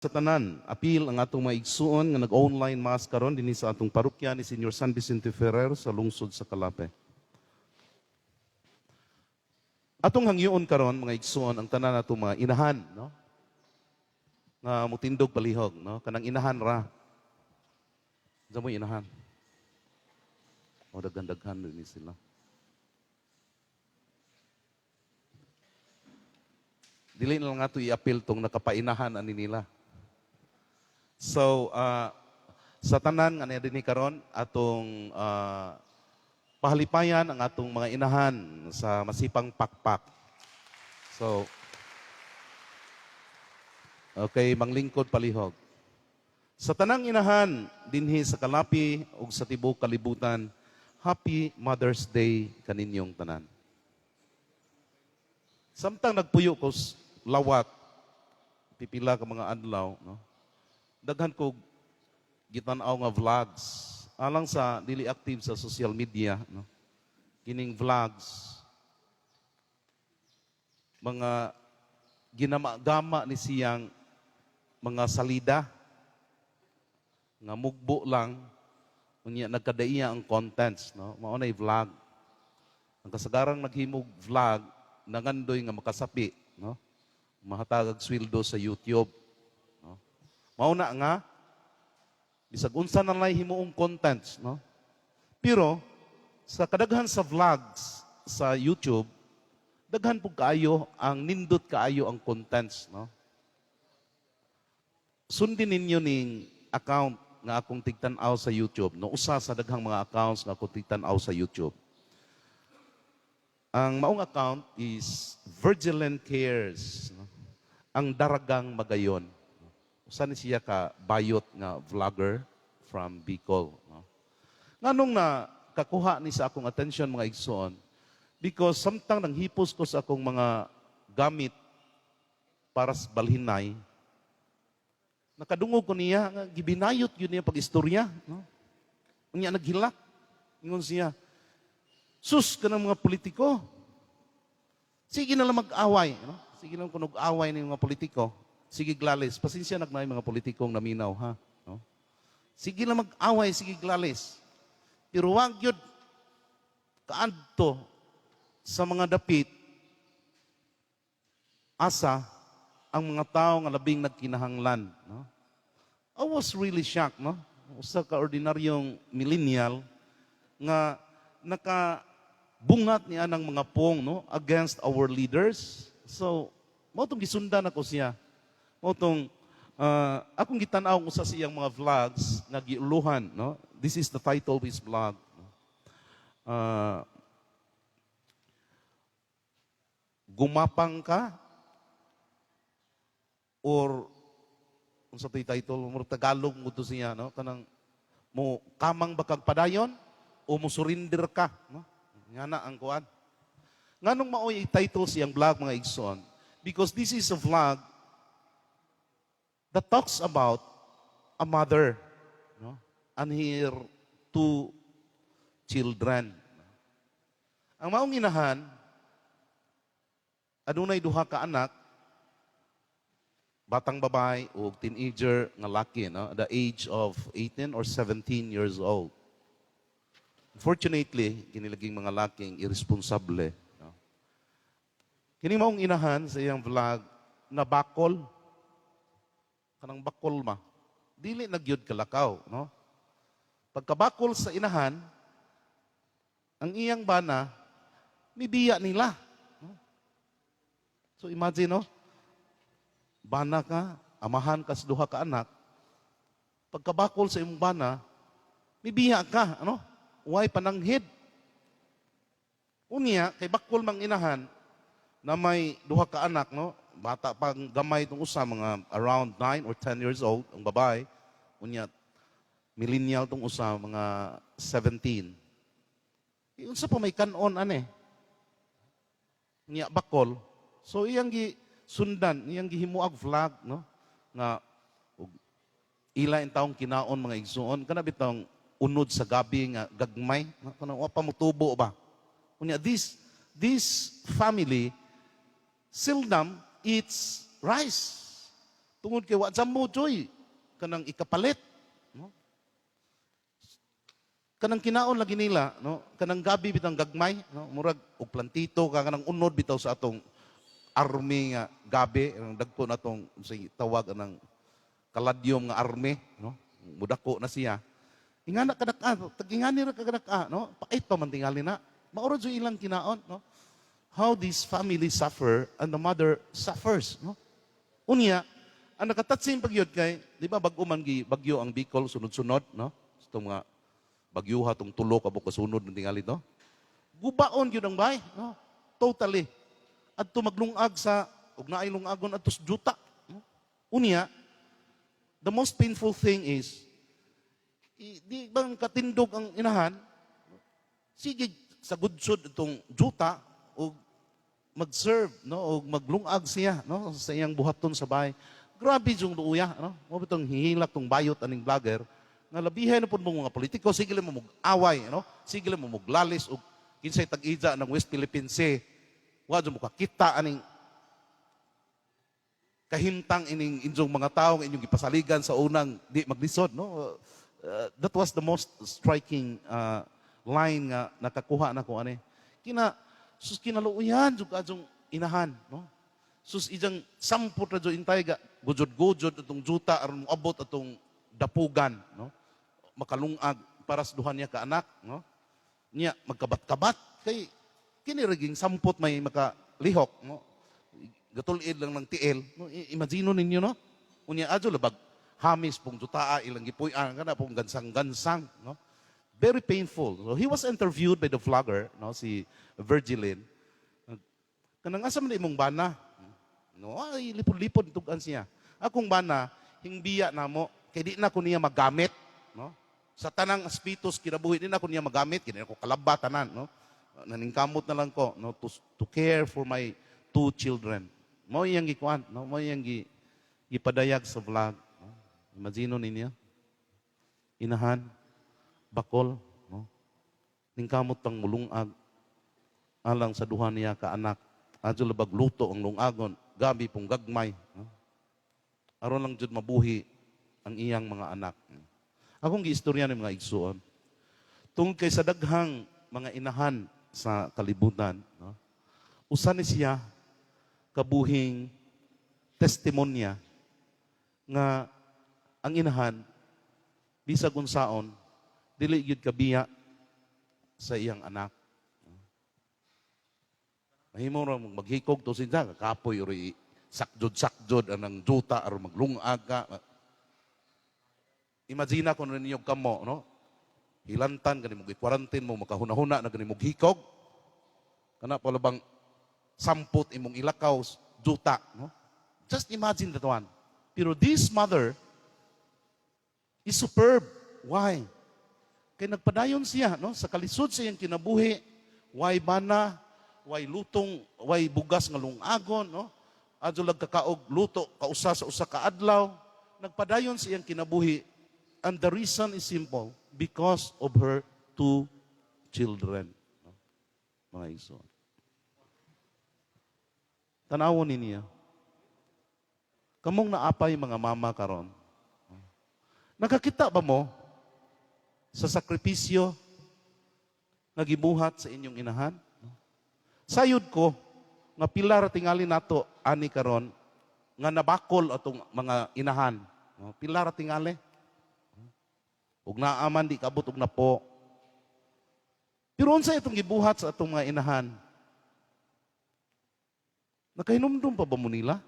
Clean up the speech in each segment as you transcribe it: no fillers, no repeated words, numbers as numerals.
Sa tanan, apil ang atong mga igsuon nga nag-online mass karon dinhi sa atong parokya ni Senior San Vicente Ferrer sa lungsod sa Calape. Atong hangyoon karon mga igsuon ang tanan natong mga inahan, no? Nga mutindog palihog, no? Kanang inahan ra. Sa mo inahan. O daghan-daghan din sila. Dili na lang ato i-apil tong nakapainahan ani nila. So, sa tanan nga niya dinhi karon atong pahalipayan ang atong mga inahan sa masipang pakpak. So, okay, manglingkod palihog. Sa tanang inahan dinhi sa Calape ug sa tibuok kalibutan, Happy Mother's Day kaninyong tanan. Samtang nagpuyo ko lawak, pipila ka mga adlaw, no? Daghan ko gitanaw nga vlogs alang sa dili active sa social media, no? Kining vlogs mga ginama-gama ni siyang mga salida nga mugbo lang unya nagkadaiya ang contents, no? Mao nay vlog. Ang kasagarang naghimog vlog nangandoy nga makasapi, no? Mahatagag sweldo sa YouTube. Mauna nga, bisag unsa na lay himuong contents, no? Pero, sa kadaghan sa vlogs sa YouTube, daghan po kaayo, ang nindot kaayo ang contents, no? Sundin ninyo ning account nga akong tigtanaw sa YouTube, no? Usa sa daghang mga accounts nga akong tigtanaw sa YouTube. Ang maong account is Vigilant Cares, no? Ang daragang magayon. Saan siya ka bayot nga vlogger from Bicol. No? Nganong na kakuha ni sa akong attention mga igsoon, because samtang nanghipos ko sa akong mga gamit para sa balhinay, nakadungog ko niya, nga gibinayot yun niya pag-istorya. No? Unya naghilak. Ingon siya, sus ka ng mga politiko. Sige na lang mag-away. No? Sige lang kung nag-away ng mga politiko. Sige glalis, pasensya na mga politikong naminaw, ha? No? Sige lang mag-away, sige glalis. Pero wag yun kaadto sa mga dapit asa ang mga tao nga labing nagkinahanglan. No? I was really shocked, no? Usa ka ordinaryong millennial nga nakabungat niya ng mga pong, no? Against our leaders. So, mo itong gisundan ako siya. Motong akong gitanaw ko sa siyang mga vlogs nga giuluhan, no? This is the title of his vlog. Gumapang ka or unsa tay title mo Tagalog mo to siya, no? Kanang mo kamang bakag padayon o mo surrender ka, no? Ngana ang kuan. Nganong maoy title siyang vlog mga igsoon? Because this is a vlog that talks about a mother, no? And her two children. Ang maong inahan, adunay duha ka anak, batang babae o teenager nga laki, no? At the age of 18 or 17 years old. Unfortunately, kinilaging mga laking irresponsable. No? Kini maong inahan sa iyang vlog na bakol, kanang bakol ma, dili nagyod kalakaw, no? Pagkabakol sa inahan, ang iyang bana, mibiya nila. No? So imagine, no? Bana ka, amahan ka sa duha ka anak, pagkabakol sa imong bana, mibiya ka, ano? Uway pananghid. Unya, kay bakol mang inahan, na may duha ka anak, no? Bata pang gamay itong usa, mga around 9 or 10 years old, ang babae. Unya, millennial itong usa, mga 17. Yun sa pa may kanon, ane. Unya, bakol. So, iyang sundan, iyang gihimuag vlog, no? Nga, ila yung taong kinaon, mga igsuon. Kanabit taong unod sa gabi, nga gagmay. No? Kanang wapa mo tubo ba? Unya, this family, seldom eats rice. Tungod kay wa mo joy kanang ikapalit, no? Kanang kinaon lagi nila, no? Kanang gabi bitang gagmay, no? Murag og plantito ka kanang unod bitaw sa atong army nga gabi, ang dagko na atong tawag ng kaladyom nga army, no? Mudako na siya. Ingana kadaka, tagingani ra kadaka, no? Pait pa man tingali na. Mauro jo ilang kinaon, no? How this family suffer and the mother suffers, no? Unya, ang nakatatsin pagyod kay, di ba bago man gi bagyo ang Bicol sunod-sunod, no? Ito mga bagyuha tong tulo kabuk kasunod ng tingali to. Gubaon gyud ang bay, no? Totally. Adto maglungag sa ug naay lungagon adto sa juta, no? Unya, the most painful thing is di bang katindog ang inahan, sige sa gudsod itong juta o mag-serve, no, o maglungag siya, no, sa iyang buhaton sa bahay. Grabe yung luuya, no? Mo bitong hihilak tong bayot aning vlogger nga labihan na pud mo mga politiko, sige mo mag-away, no? Sige mo maglalis og kinsay tag-ija ng West Philippine Sea. Wa mo kakita aning kahimtang ining inyong mga tao inyong gipasaligan sa unang di maglisod, no? That was the most striking line nga nakakuha na ko ani. Sus kinaluuyan jud adjong inahan, no? Sus ijang sampot ra jud intay ga gujod-gujod atong juta aron moabot atong dapugan, no? Makalungag para sa duha niya ka anak, no? Niya magkabat-kabat kay kini raging sampot may makalihok, no? Gatulid lang ng tiil, no? Imagine ninyo, no? Unya adyo labag hamis pong jutaa ilang gipuy-an kana pong gansang-gansang, no? Very painful. So he was interviewed by the vlogger, no, si Virgilin. Kanang asa man imong bana? No, ay lipod-lipod tugan siya. Akong bana, hingbiya namo kay di na ko niya magamit, no? Sa tanang aspitos kinabuhi di na ko niya magamit, kini ko kalaba tanan, no? Naningkamot na lang ko, no, to care for my 2 children. Mao iyang gikuan, no? Mao iyang gipadayag sa vlog. No? Imagine ninyo. Inahan, bakol, no? Ningkamot pang mulungag alang sa duha niya ka anak. Adyo labag luto ang lungagon, gabi pong gagmay, no? Aron lang jud mabuhi ang iyang mga anak. Akong giistorya ng mga igsuon. Tungkol kay sa daghang mga inahan sa kalibutan, no? Usa ni siya kabuhing testimonya nga ang inahan bisag unsaon dili gyud kabiya sa iyang anak. Mahimo ra maghikog to sinja kapoy uri sakjod anang juta aron maglungag ka. Imagine ko ninyo kamo, no? Hilantan gani mo gi-quarantine mo makahuna-huna na gani mo hikog. Kana pala bang samput imong ilakaw juta, no? Just imagine that one. Pero this mother is superb. Why? Kay nagpadayon siya, no, sa kalisod sa iyang kinabuhi, why bana, why lutong, why bugas nga lungagon, no? Adyo lag kakaog luto kausa sa usa ka adlaw, nagpadayon sa iyang kinabuhi. And the reason is simple, because of her 2 children. No? Mga igsoon. Tanawon ninyo. Kamong naapay mga mama karon. Nakakita ba mo sa sakripisyo nga gibuhat sa inyong inahan? Sayod ko nga pilar tingali nato ani karon nga nabakol atong mga inahan. Pilar tingali. Ug naaman di kabot og napo. Pero unsa itong gibuhat sa atong mga inahan? Nakahinumdum pa ba mo nila?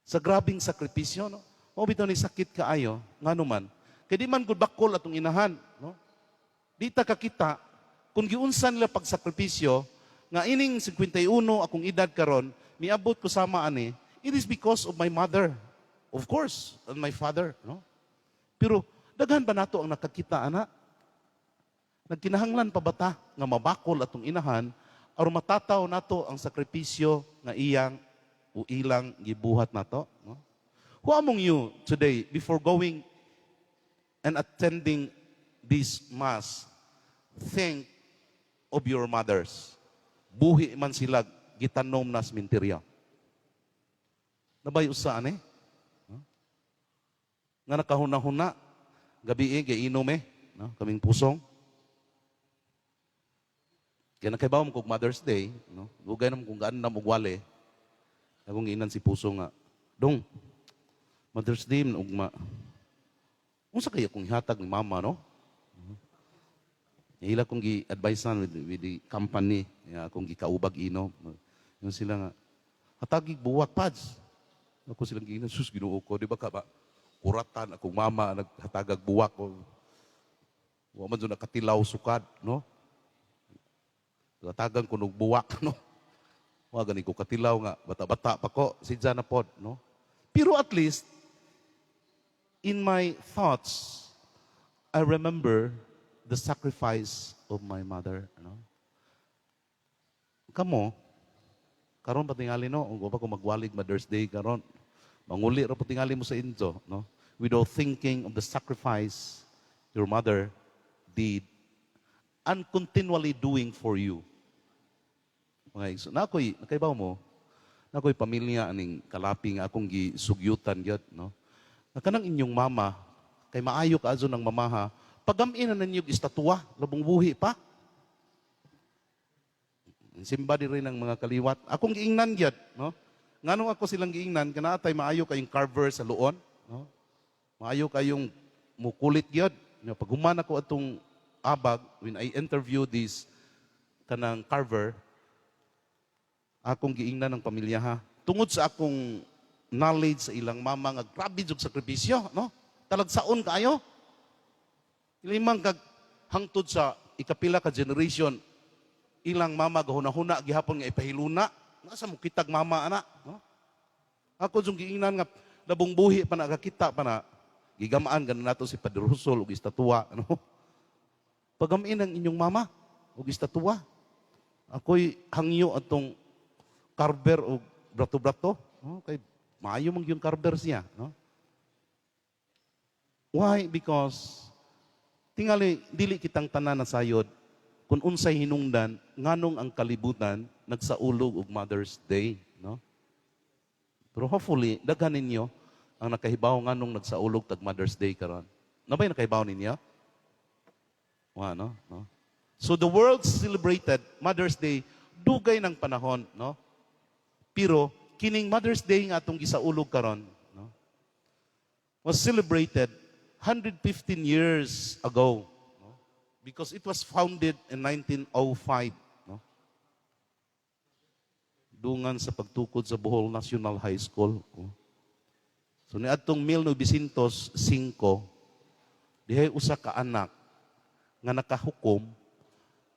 Sa grabing sakripisyo, no? O bitaw ni sakit kaayo, ngano man. Kay di man gud bakol atong inahan, no? Di ta kakita kung giunsan nila pagsakripisyo nga ining 51 akong edad karon, miabot ko sama ani, it is because of my mother. Of course, and my father, no? Pero daghan ba nato ang nakakita ana? Nagkinahanglan pa bata nga mabakol atong inahan aron matataw nato ang sakripisyo nga iyang o ilang gibuhat nato, no? Who among you today before going and attending this mass think of your mothers? Buhi man sila gitanom na sementeryo. Nabay usa ani? No? Nga nakahuna-huna, gabi kay inom no? Kaming pusong. Kaya nakaibaw mo kung Mother's Day, no? Lugay naman kung gaan na mugwali. Akong inan si puso nga, Dong, Mother's Day, ugma. Unsa kaya kung ihatag ni mama, no? Hila kong gi-advisean with the company, akong gikaubag inom. Yung sila nga, hatagig buwak, pads. Ako silang giinan, sus, Ginoo ko, di ba ka ba? Kuratan akong mama, naghatagag buwak ko. Wa man doon nakatilaw sukad, no? Hatagan ko ng buwak, no? Wa gani ko katilaw nga, bata-bata pa ko, sidya na pod, no? Pero at least, in my thoughts, I remember the sacrifice of my mother, no? Kamo, karon pa tingali, no? Kung pa ko magwalig Mother's Day karon, manguli ra pa tingali mo sa inyo, no? Without thinking of the sacrifice your mother did and continually doing for you. Mga igso, nakaibaw mo, nakoy pamilya aning kalaping akong gisugyutan gyud, no? Kanang inyong mama, kay maayo ka azo ng mamaha, pagaminan ninyo istatwa, labong buhi pa. Simba di rin ng mga kaliwat. Akong giingnan gyud, no? Nganong ako silang giingnan, kanaatay maayo kayong carver sa luon, no? Maayo kayong mukulit gyud. Pag human ako atong abag, when I interview this kanang carver, akong giingnan ng pamilya ha. Tungod sa akong knowledge sa ilang mama nga grabe jud sakripisyo, no? Talagsaon kaayo. Limang kag hangtod sa ikapila ka generation, ilang mama gahuna-huna gihapon nga ipahiluna. Nasa mo kitag mama ana, no? Ako jung giingnan nga labong buhi pa nakakita pa na gigamaan ganan nato si Padre Rusol ug estatwa, ano? Pagamin ang inyong mama ug estatwa. Ako'y hangyo atong carver o brato-brato, no? Kay maayo man yung carver siya, no? Why? Because tingali dili kitang tanan na sayod kung unsay hinungdan nganong ang kalibutan nagsaulog og Mother's Day, no? Pero hopefully daghan ninyo ang nakahibaw nganong nagsaulog tag Mother's Day karon. Nabay nakahibaw ninyo? Wa, no? So the world celebrated Mother's Day dugay ng panahon, no? Pero kining Mother's Day nga atong gisaulog karon, no, was celebrated 115 years ago, no? Because it was founded in 1905, no? Dungan sa pagtukod sa Bohol National High School. No? So niadtong 1905, dihay usa ka anak nga nakahukom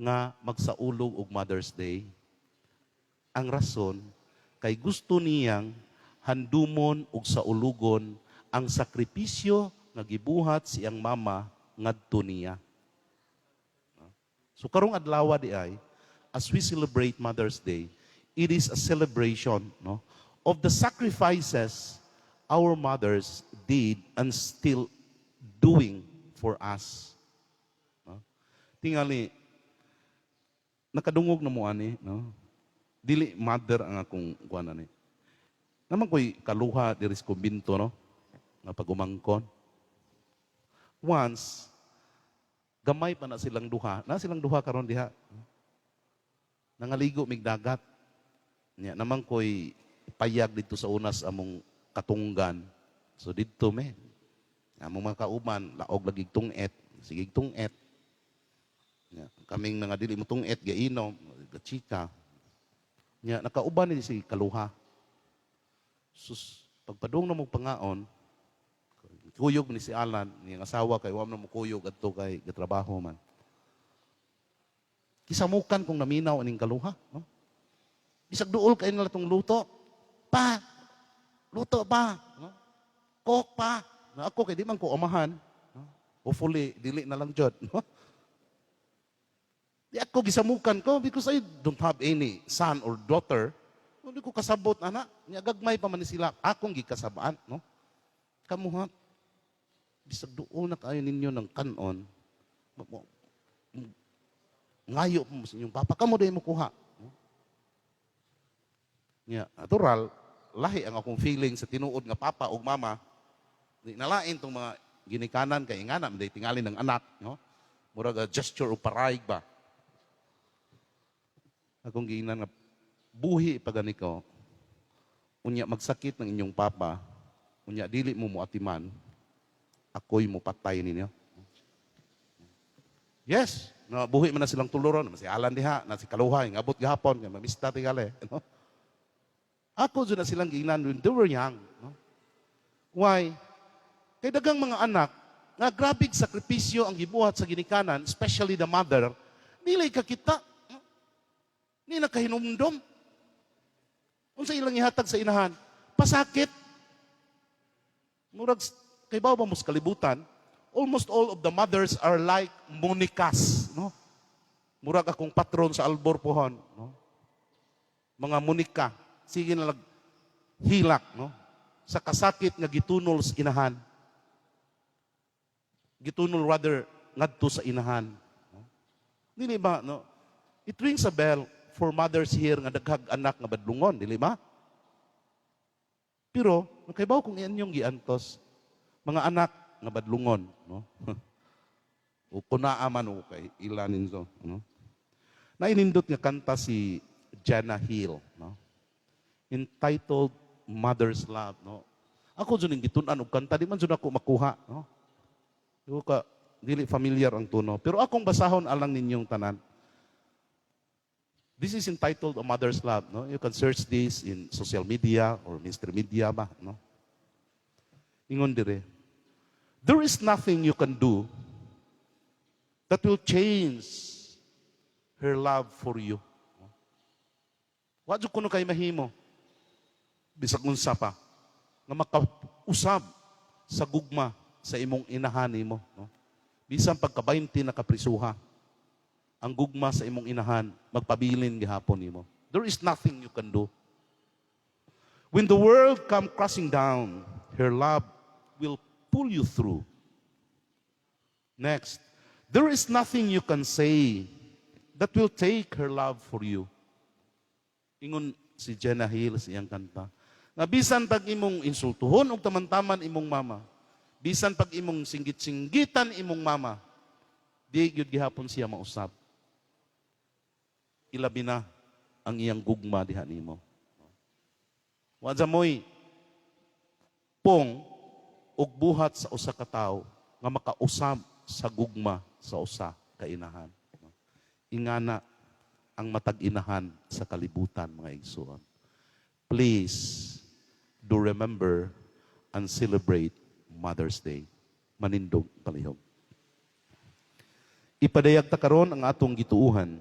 nga magsaulog og Mother's Day. Ang rason kay gusto niyang handumon og saulugon ang sakripisyo nga gibuhat siyang mama ngadto niya. So karong adlaw di ay, as we celebrate Mother's Day, it is a celebration, no, of the sacrifices our mothers did and still doing for us. No? Tingali, nakadungog na mo ani, no? Dili mother ang akong kuan ani. Naman ko'y kaluha diri sa kumbinto, no? Nga pag-umangkon. Once, gamay pa na silang duha. Na silang duha karon diha. Nangaligo mig dagat. Nya naman ko'y payag dito sa unas among katunggan. So didto me. Among mga kauban, laog lagi tungit. Sige tungit. Nya kaming nga dili mo tungit gainom, gachika. Nya nakauban ni si kaluha. Sus pagpadung na mo pangaon, kuyog ni si Alan, niyang asawa kay wa man mo kuyog adto kay gatrabaho man. Kisamukan kung naminaw aning kaluha, no? Bisag duol kay nila tong luto. Pa. Luto pa, no? Cook pa. Na ako kay di man ko amahan, no? Hopefully dili na lang jud, no? Di ako gisamukan ko because I don't have any son or daughter. Hindi ko kasabot, anak. Gagmay pa man ni sila. Akong gikasabaan, no? Kamuha, bisag doon na kayo ninyo ng kanon, ngayo po sa inyong papa, kamo din mo kuha. No? Yeah, natural, lahi ang akong feeling sa tinuod nga papa o mama. Di nalain tong mga ginikanan kay ingana man tingali ng anak, no? Murag gesture o paraig ba. Akong giingnan nga buhi pa gani ko. Unya magsakit ng inyong papa, unya dili mo muatiman, ako'y mo patay ninyo. Yes, no, buhi man na silang tuluron, si Alan diha, na si Kaluhay, ngabot gahapon, kay mamista tingale, no? Ako dyan na silang giingnan when they were young, no? Why? Kay dagang mga anak, nga grabig sakripisyo ang gibuhat sa ginikanan, especially the mother, nilay kakita, ni nakahinumdom. Unsa ilang ihatag sa inahan? Pasakit. Murag, kay ba mo sa kalibutan, almost all of the mothers are like Monikas, no? Murag akong patron sa Albor pohon, no? Mga Monika, sige na hilak, no? Sa kasakit nga gitunol sa inahan. Gitunol rather ngadto sa inahan. No? Dili ba, no? It rings a bell for mothers here nga daghag anak nga badlungon, dili ba? Pero, nakaibaw kung ianyong giantos, mga anak nga badlungon, no? O kunaaman o kay ilanin so, no? Nainindot nga kanta si Jana Hill, no? Entitled Mother's Love, no? Ako dyan yung gitunan og kanta, di man dyan ako makuha, no? Dili familiar ang tuno. Pero akong basahon alang ninyong tanan. This is entitled A Mother's Love, no? You can search this in social media or mainstream media ba, no? Ingon dire. There is nothing you can do that will change her love for you. Wa jud kuno kay mahimo. Bisag unsa pa nga makausab sa gugma sa imong inahan nimo, no? Bisan pagka 20 na kaprisuha, ang gugma sa imong inahan magpabilin gihapon nimo. There is nothing you can do. When the world come crashing down, her love will pull you through. Next, there is nothing you can say that will take her love for you. Ingon si Jenna Hill sa iyang kanta. Nga bisan pag imong insultuhon og taman-taman imong mama, bisan pag imong singgit-singgitan imong mama, di gyud gihapon siya mausab. Ilabi na ang iyang gugma diha nimo. Wa moy pong og buhat sa usa ka tawo nga makausab sa gugma sa usa ka inahan. Ingana ang matag-inahan sa kalibutan, mga igsoon. Please do remember and celebrate Mother's Day. Manindog palihog. Ipadayag ta karon ang atong gituuhan